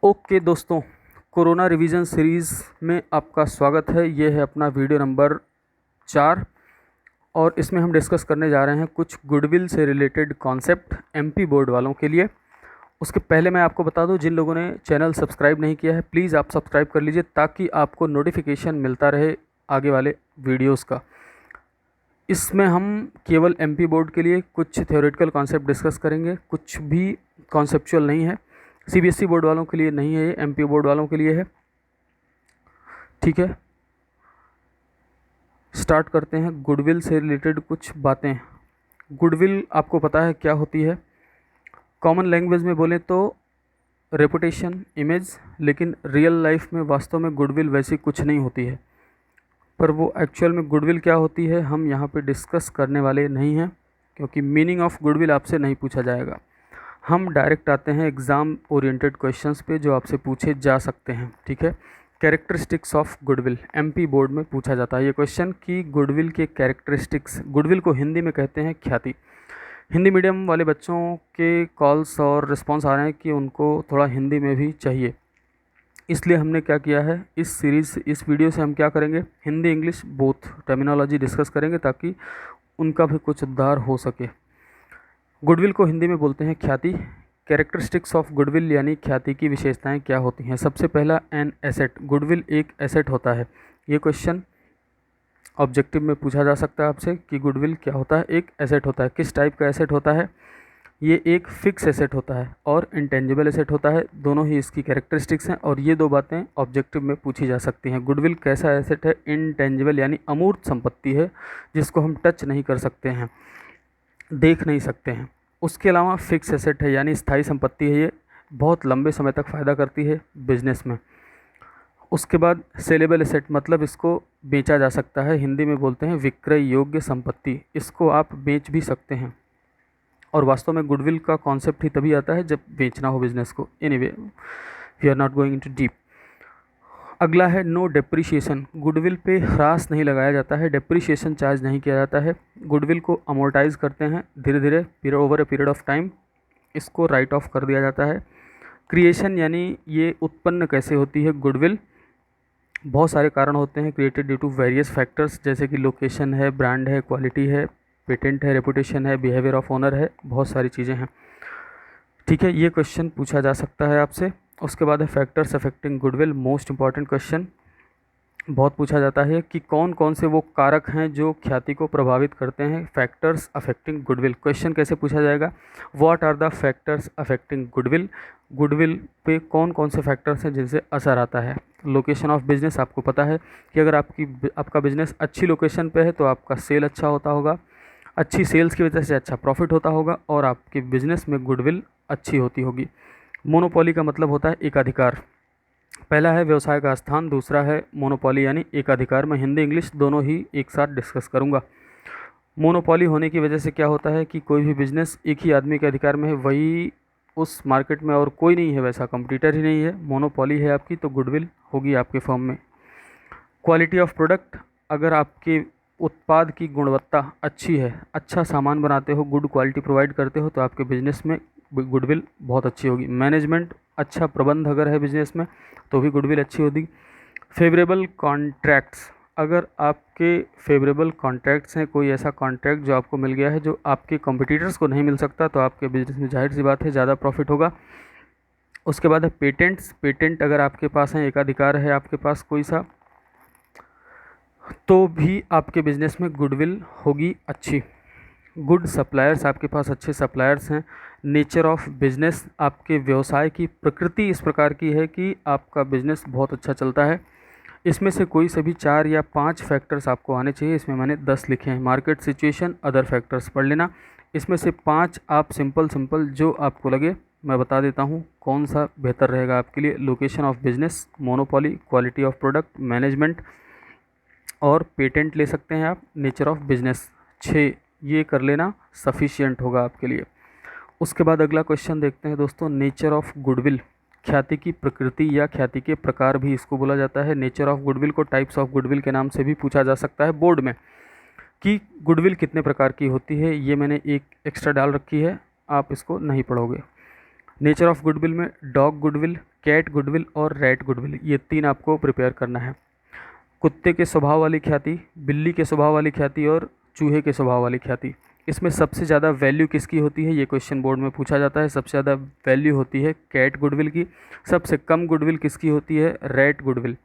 Okay दोस्तों, corona revision series में आपका स्वागत है। ये है अपना वीडियो नंबर 4 और इसमें हम डिस्कस करने जा रहे हैं कुछ गुडविल से रिलेटेड कॉन्सेप्ट एमपी बोर्ड वालों के लिए। उसके पहले मैं आपको बता दूं, जिन लोगों ने चैनल सब्सक्राइब नहीं किया है प्लीज़ आप सब्सक्राइब कर लीजिए ताकि आपको नोटिफिकेशन मिलता रहे आगे वाले वीडियोज़ का। इसमें हम केवल एमपी बोर्ड के लिए कुछ थ्योरेटिकल कॉन्सेप्ट डिस्कस करेंगे, कुछ भी कॉन्सेप्चुअल नहीं है। सीबीएसई बोर्ड वालों के लिए नहीं है, ये एमपी बोर्ड वालों के लिए है। ठीक है, स्टार्ट करते हैं गुडविल से रिलेटेड कुछ बातें। गुडविल आपको पता है क्या होती है? कॉमन लैंग्वेज में बोलें तो रेपुटेशन, इमेज, लेकिन रियल लाइफ में वास्तव में गुडविल वैसी कुछ नहीं होती है। पर वो एक्चुअल में गुडविल क्या होती है हम यहाँ पे डिस्कस करने वाले नहीं हैं, क्योंकि मीनिंग ऑफ गुडविल आपसे नहीं पूछा जाएगा। हम डायरेक्ट आते हैं एग्ज़ाम ओरिएंटेड क्वेश्चंस पे जो आपसे पूछे जा सकते हैं। ठीक है, characteristics of goodwill MP board में पूछा जाता है ये क्वेश्चन कि गुडविल के कैरेक्टरिस्टिक्स। गुडविल को हिंदी में कहते हैं ख्याति। हिंदी मीडियम वाले बच्चों के कॉल्स और रिस्पॉन्स आ रहे हैं कि उनको थोड़ा हिंदी में भी चाहिए, इसलिए हमने क्या किया है इस सीरीज़ इस वीडियो से हम क्या करेंगे, Hindi English both terminology discuss करेंगे ताकि उनका भी कुछ उद्धार हो सके। गुडविल को हिंदी में बोलते हैं ख्याति। कैरेक्टरिस्टिक्स ऑफ गुडविल यानी ख्याति की विशेषताएं क्या होती हैं? सबसे पहला एन एसेट। गुडविल एक एसेट होता है। ये क्वेश्चन ऑब्जेक्टिव में पूछा जा सकता है आपसे कि गुडविल क्या होता है। एक एसेट होता है। किस टाइप का एसेट होता है? ये एक फिक्स एसेट होता है और इंटेंजिबल एसेट होता है। दोनों ही इसकी कैरेक्टरिस्टिक्स हैं और ये दो बातें ऑब्जेक्टिव में पूछी जा सकती हैं। गुडविल कैसा एसेट है? इंटेंजिबल यानी अमूर्त संपत्ति है जिसको हम टच नहीं कर सकते हैं, देख नहीं सकते हैं। उसके अलावा फिक्स एसेट है यानी स्थायी संपत्ति है, ये बहुत लंबे समय तक फ़ायदा करती है बिजनेस में। उसके बाद सेलेबल एसेट मतलब इसको बेचा जा सकता है, हिंदी में बोलते हैं विक्रय योग्य संपत्ति। इसको आप बेच भी सकते हैं और वास्तव में गुडविल का कॉन्सेप्ट ही तभी आता है जब बेचना हो बिजनेस को। Anyway, we are not going into deep. अगला है नो डेप्रिशिएशन। गुडविल पे ह्रास नहीं लगाया जाता है, डेप्रिशिएशन चार्ज नहीं किया जाता है। गुडविल को अमोर्टाइज करते हैं धीरे धीरे over a period of time, इसको राइट ऑफ कर दिया जाता है। क्रिएशन यानी ये उत्पन्न कैसे होती है गुडविल? बहुत सारे कारण होते हैं, created due to various factors, जैसे कि लोकेशन है, ब्रांड है, क्वालिटी है, पेटेंट है, रेपुटेशन है, बिहेवियर ऑफ ओनर है, बहुत सारी चीज़ें हैं। ठीक है, ये क्वेश्चन पूछा जा सकता है आपसे। उसके बाद है factors affecting goodwill, most important question, बहुत पूछा जाता है कि कौन कौन से वो कारक हैं जो ख्याति को प्रभावित करते हैं। फैक्टर्स अफेक्टिंग गुडविल क्वेश्चन कैसे पूछा जाएगा? What are the factors affecting goodwill? Goodwill पे कौन कौन से फैक्टर्स हैं जिनसे असर आता है? लोकेशन ऑफ बिजनेस, आपको पता है कि अगर आपका बिजनेस अच्छी लोकेशन पे है तो आपका सेल अच्छा होता होगा, अच्छी सेल्स की वजह से अच्छा प्रॉफिट होता होगा और आपके बिजनेस में गुडविल अच्छी होती होगी। मोनोपोली का मतलब होता है एकाधिकार। पहला है व्यवसाय का स्थान, दूसरा है मोनोपोली यानी एकाधिकार। मैं हिंदी इंग्लिश दोनों ही एक साथ डिस्कस करूंगा। मोनोपोली होने की वजह से क्या होता है कि कोई भी बिजनेस एक ही आदमी के अधिकार में है, वही उस मार्केट में और कोई नहीं है, वैसा कंपटीटर ही नहीं है। मोनोपोली है आपकी तो गुडविल होगी आपके फर्म में। क्वालिटी ऑफ प्रोडक्ट, अगर आपके उत्पाद की गुणवत्ता अच्छी है, अच्छा सामान बनाते हो, गुड क्वालिटी प्रोवाइड करते हो तो आपके बिजनेस में गुडविल बहुत अच्छी होगी। मैनेजमेंट, अच्छा प्रबंध अगर है बिजनेस में तो भी गुडविल अच्छी होगी। फेवरेबल कॉन्ट्रैक्ट्स, अगर आपके फेवरेबल कॉन्ट्रैक्ट्स हैं, कोई ऐसा कॉन्ट्रैक्ट जो आपको मिल गया है जो आपके कॉम्पिटिटर्स को नहीं मिल सकता, तो आपके बिजनेस में जाहिर सी बात है ज़्यादा प्रॉफिट होगा। उसके बाद है पेटेंट्स। पेटेंट अगर आपके पास हैं, एकाधिकार है आपके पास कोई सा, तो भी आपके बिजनेस में गुडविल होगी अच्छी। गुड सप्लायर्स, आपके पास अच्छे सप्लायर्स हैं। नेचर ऑफ बिजनेस, आपके व्यवसाय की प्रकृति इस प्रकार की है कि आपका बिजनेस बहुत अच्छा चलता है। इसमें से कोई से भी 4 या 5 फैक्टर्स आपको आने चाहिए, इसमें मैंने 10 लिखे हैं। मार्केट सिचुएशन, अदर फैक्टर्स पढ़ लेना। इसमें से 5 आप सिंपल जो आपको लगे मैं बता देता हूँ कौन सा बेहतर रहेगा आपके लिए। Location of business, monopoly, quality of product, management और पेटेंट ले सकते हैं आप। नेचर ऑफ बिजनेस 6 ये कर लेना सफिशिएंट होगा आपके लिए। उसके बाद अगला क्वेश्चन देखते हैं दोस्तों, नेचर ऑफ गुडविल। ख्याति की प्रकृति या ख्याति के प्रकार भी इसको बोला जाता है। नेचर ऑफ गुडविल को टाइप्स ऑफ गुडविल के नाम से भी पूछा जा सकता है बोर्ड में, कि गुडविल कितने प्रकार की होती है। ये मैंने एक एक्स्ट्रा डाल रखी है, आप इसको नहीं पढ़ोगे। नेचर ऑफ गुडविल में डॉग गुडविल, कैट गुडविल और रैट गुडविल, ये 3 आपको प्रिपेयर करना है। कुत्ते के स्वभाव वाली ख्याति, बिल्ली के स्वभाव वाली ख्याति और चूहे के स्वभाव वाली ख्याति। इसमें सबसे ज़्यादा वैल्यू किसकी होती है, ये क्वेश्चन बोर्ड में पूछा जाता है। सबसे ज़्यादा वैल्यू होती है कैट गुडविल की। सबसे कम गुडविल किसकी होती है, रैट गुडविल।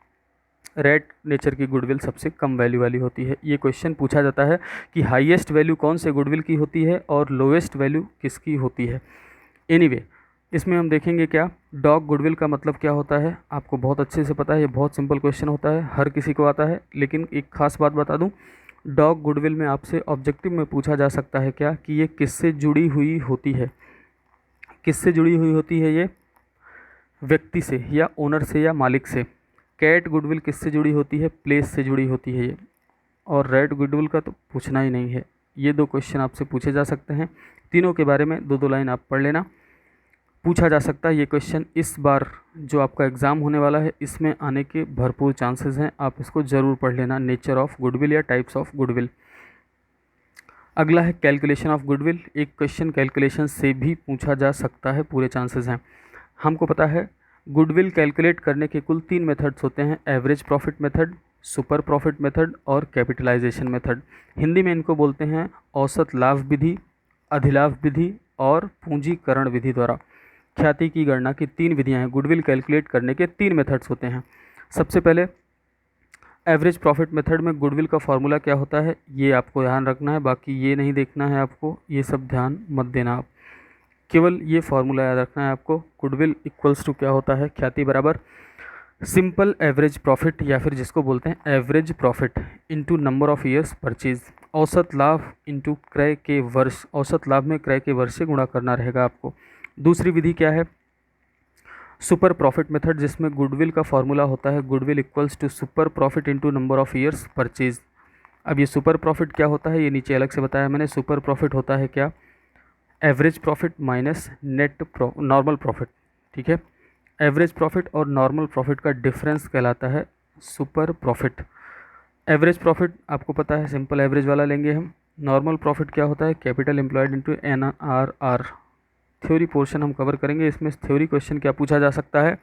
रैट नेचर की गुडविल सबसे कम वैल्यू वाली होती है। ये क्वेश्चन पूछा जाता है कि हाईएस्ट वैल्यू कौन से गुडविल की होती है और लोएस्ट वैल्यू किसकी होती है। एनीवे, इसमें हम देखेंगे क्या, डॉग गुडविल का मतलब क्या होता है, आपको बहुत अच्छे से पता है। ये बहुत सिंपल क्वेश्चन होता है, हर किसी को आता है। लेकिन एक खास बात बता दूं, डॉग गुडविल में आपसे ऑब्जेक्टिव में पूछा जा सकता है क्या कि ये किससे जुड़ी हुई होती है। किससे जुड़ी हुई होती है ये, व्यक्ति से या ओनर से या मालिक से। कैट गुडविल किससे जुड़ी होती है, प्लेस से जुड़ी होती है ये। और रैट गुडविल का तो पूछना ही नहीं है। ये 2 क्वेश्चन आपसे पूछे जा सकते हैं। तीनों के बारे में 2-2 लाइन आप पढ़ लेना। पूछा जा सकता है ये क्वेश्चन इस बार जो आपका एग्ज़ाम होने वाला है, इसमें आने के भरपूर चांसेस हैं। आप इसको ज़रूर पढ़ लेना, नेचर ऑफ गुडविल या टाइप्स ऑफ गुडविल। अगला है कैलकुलेशन ऑफ गुडविल। एक क्वेश्चन कैलकुलेशन से भी पूछा जा सकता है, पूरे चांसेस हैं। हमको पता है गुडविल कैलकुलेट करने के कुल 3 मेथड्स होते हैं, average profit method, super profit method और कैपिटलाइजेशन मेथड। हिंदी में इनको बोलते हैं औसत लाभ विधि, अधिलाभ विधि और पूंजीकरण विधि द्वारा ख्याति की गणना की 3 विधियां हैं। गुडविल कैलकुलेट करने के 3 मेथड्स होते हैं। सबसे पहले एवरेज प्रॉफिट मेथड में गुडविल का फॉर्मूला क्या होता है, ये आपको ध्यान रखना है। बाकी ये नहीं देखना है आपको, ये सब ध्यान मत देना आप, केवल ये फार्मूला याद रखना है आपको। गुडविल इक्वल्स टू क्या होता है, ख्याति बराबर सिंपल एवरेज प्रॉफिट या फिर जिसको बोलते हैं average profit into number of years purchase. औसत लाभ इनटू क्रय के वर्ष, औसत लाभ में क्रय के वर्ष से गुणा करना रहेगा आपको। दूसरी विधि क्या है, सुपर प्रॉफिट मेथड, जिसमें गुडविल का फॉर्मूला होता है goodwill equals to super profit into number of years purchase. अब ये सुपर प्रॉफिट क्या होता है, ये नीचे अलग से बताया मैंने। सुपर प्रॉफिट होता है क्या, average profit minus net normal profit, ठीक है। एवरेज प्रॉफिट और नॉर्मल प्रॉफिट का डिफरेंस कहलाता है सुपर प्रॉफिट। एवरेज प्रॉफिट आपको पता है सिंपल एवरेज वाला लेंगे हम। नॉर्मल प्रॉफिट क्या होता है, capital employed into NRR। Theory portion हम कवर करेंगे। इसमें थ्योरी क्वेश्चन क्या पूछा जा सकता है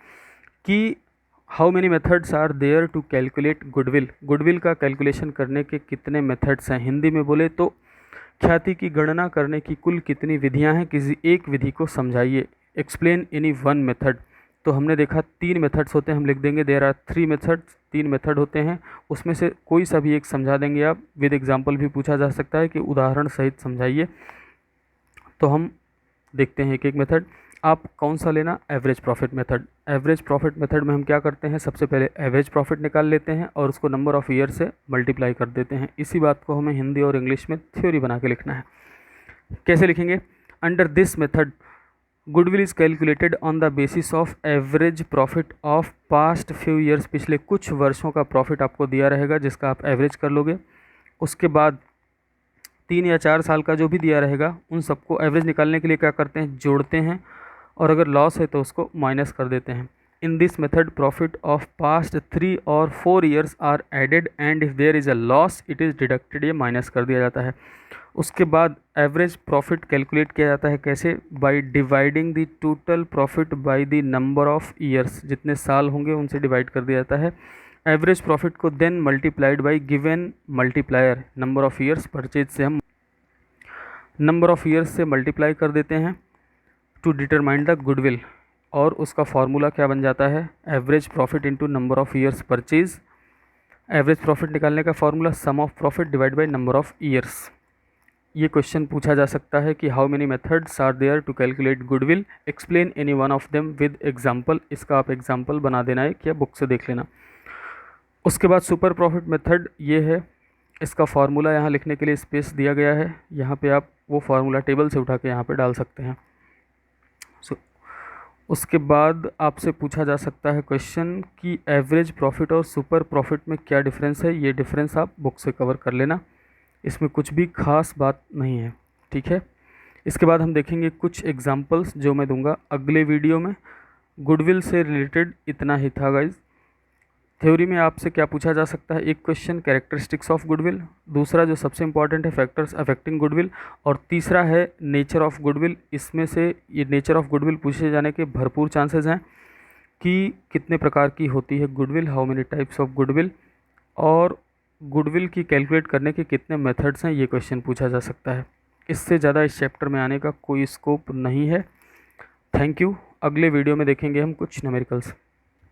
कि how many methods are there to calculate goodwill. Goodwill का कैलकुलेशन करने के कितने मेथड्स हैं। हिंदी में बोले तो ख्याति की गणना करने की कुल कितनी विधियां हैं, किसी एक विधि को समझाइए। Explain any one method. तो हमने देखा 3 मेथड्स होते हैं, हम लिख देंगे देयर आर 3 मेथड्स। 3 मेथड होते हैं, उसमें से कोई सा भी एक समझा देंगे आप। विद एग्जाम्पल भी पूछा जा सकता है कि उदाहरण सहित समझाइए। तो हम देखते हैं एक एक मेथड। आप कौन सा लेना, average profit method. Average profit method में हम क्या करते हैं, सबसे पहले एवरेज प्रॉफिट निकाल लेते हैं और उसको नंबर ऑफ़ ईयर से मल्टीप्लाई कर देते हैं। इसी बात को हमें हिंदी और इंग्लिश में थ्योरी बना के लिखना है। कैसे लिखेंगे, under this method goodwill is calculated on the basis of average profit of past few years. पिछले कुछ वर्षों का प्रॉफिट आपको दिया रहेगा जिसका आप एवरेज कर लोगे। उसके बाद 3 या 4 साल का जो भी दिया रहेगा उन सबको एवरेज निकालने के लिए क्या करते हैं, जोड़ते हैं, और अगर लॉस है तो उसको माइनस कर देते हैं। In this method profit of past 3 और 4 years are added and if there is a loss it is deducted, ये माइनस कर दिया जाता है। उसके बाद एवरेज प्रॉफिट कैलकुलेट किया जाता है कैसे, by dividing the total profit by the number of years. जितने साल होंगे उनसे डिवाइड कर दिया जाता है। एवरेज प्रॉफिट को then multiplied by given multiplier number of years purchase से हम नंबर ऑफ़ ईयर्स से मल्टीप्लाई कर देते हैं टू डिटरमाइन द गुडविल। और उसका फार्मूला क्या बन जाता है, average profit into number of years purchase. Average profit निकालने का formula sum of profit divide by number of years. ये क्वेश्चन पूछा जा सकता है कि how many methods are there to calculate goodwill, explain any one of them with example. इसका आप एग्जाम्पल बना देना है, क्या बुक से देख लेना। उसके बाद सुपर प्रॉफिट मेथड ये है, इसका फार्मूला यहाँ लिखने के लिए स्पेस दिया गया है। यहाँ पे आप वो फार्मूला टेबल से उठा के यहाँ पे डाल सकते हैं। उसके बाद आपसे पूछा जा सकता है क्वेश्चन कि एवरेज प्रॉफिट और सुपर प्रॉफिट में क्या डिफरेंस है। ये डिफरेंस आप बुक से कवर कर लेना, इसमें कुछ भी खास बात नहीं है, ठीक है। इसके बाद हम देखेंगे कुछ एग्जांपल्स जो मैं दूंगा अगले वीडियो में। गुडविल से रिलेटेड इतना ही था गाइज। थ्योरी में आपसे क्या पूछा जा सकता है, एक क्वेश्चन कैरेक्टरिस्टिक्स ऑफ गुडविल, दूसरा जो सबसे इंपॉर्टेंट है फैक्टर्स अफेक्टिंग गुडविल, और तीसरा है नेचर ऑफ गुडविल। इसमें से ये नेचर ऑफ गुडविल पूछे जाने के भरपूर चांसेस हैं। कि कितने प्रकार की होती है goodwill, how many types of goodwill, और गुडविल की कैलकुलेट करने के कितने मेथड्स हैं, ये क्वेश्चन पूछा जा सकता है। इससे ज़्यादा इस चैप्टर में आने का कोई स्कोप नहीं है। Thank you. अगले वीडियो में देखेंगे हम कुछ न्यूमेरिकल्स।